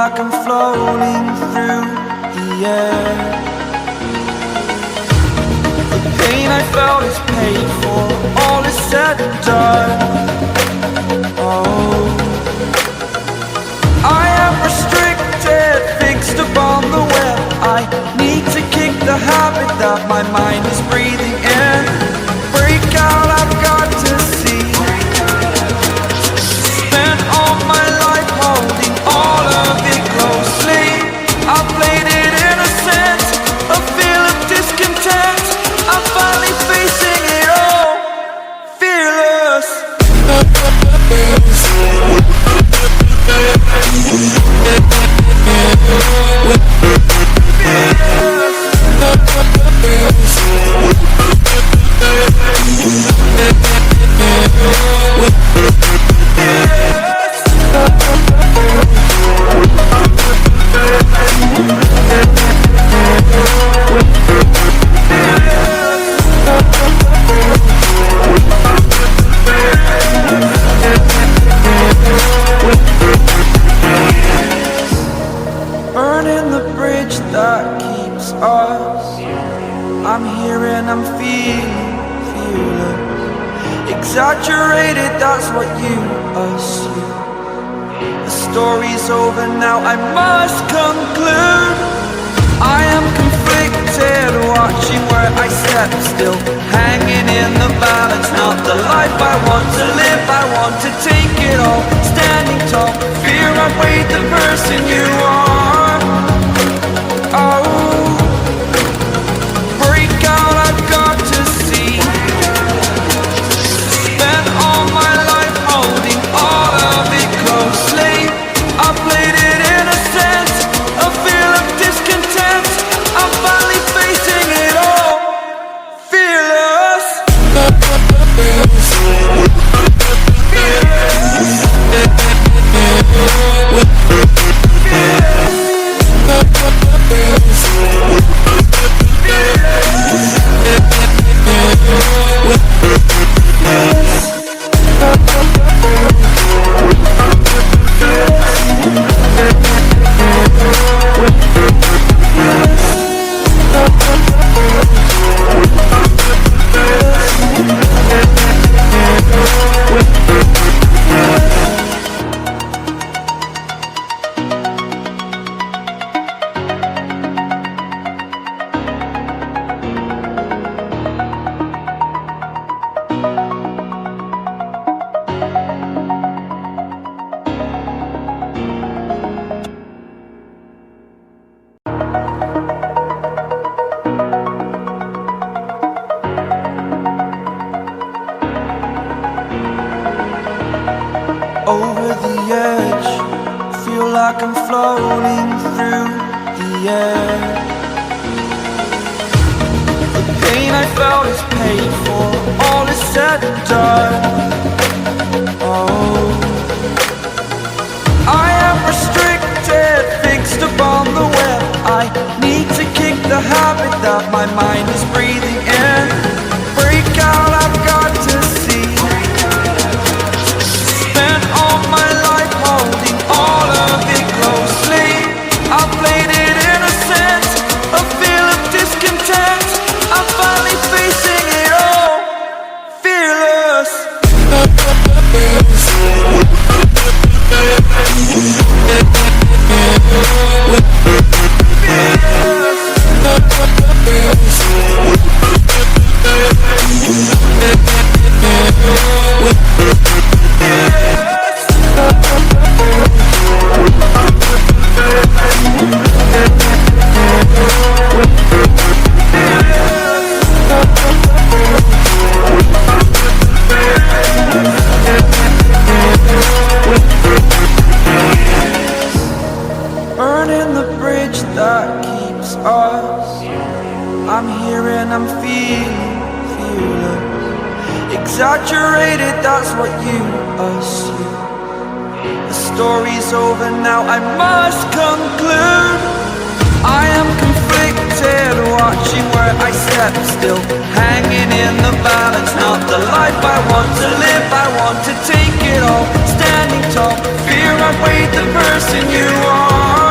like I'm floating through the air. The pain I felt is paid for, all is said and done. Oh, I am restricted, fixed upon the web. I need to kick the habit that my mind is breathing in. Break out, I've got to see. Spent all my life holding all of it closely. I played it innocent, a feel of discontent. I'm finally facing it all, fearless. Burning the bridge that keeps us. I'm here and I'm feeling fearless. Exaggerated, that's what you assume. The story's over now, I must conclude. I am conflicted, watching where I step still, hanging in the balance. Not the life I want to live, I want to take it all. Standing tall, fear I weighed the person you are. Oh, break out, I've got to see. Spent all my life holding all of it closely. I played it innocent, a feel of discontent. I'm finally facing it all, fearless. Over the edge, feel like I'm floating through the air. The pain I felt is paid for, all is said and done. Oh, I am restricted, fixed upon the web. I need to kick the habit that my mind is breathing in. Break out, I've got to see. Spent all my life holding all of it closely. I played it innocent, a feel of discontent. I'm finally facing it all, fearless. Burning the bridge that keeps us. I'm here and I'm feeling fearless. Exaggerated, that's what you assume. The story's over now, I must conclude. I am conflicted, watching where I step still, hanging in the balance. Not the life I want to live, I want to take it all. Standing tall, fear I weighed the person you are.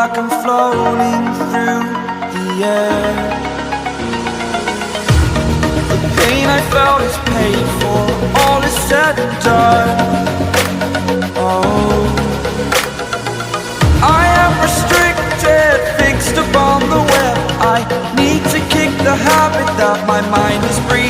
like I'm floating through the air. The pain I felt is paid for, all is said and done. Oh, I am restricted, fixed upon the web. I need to kick the habit that my mind is breathing.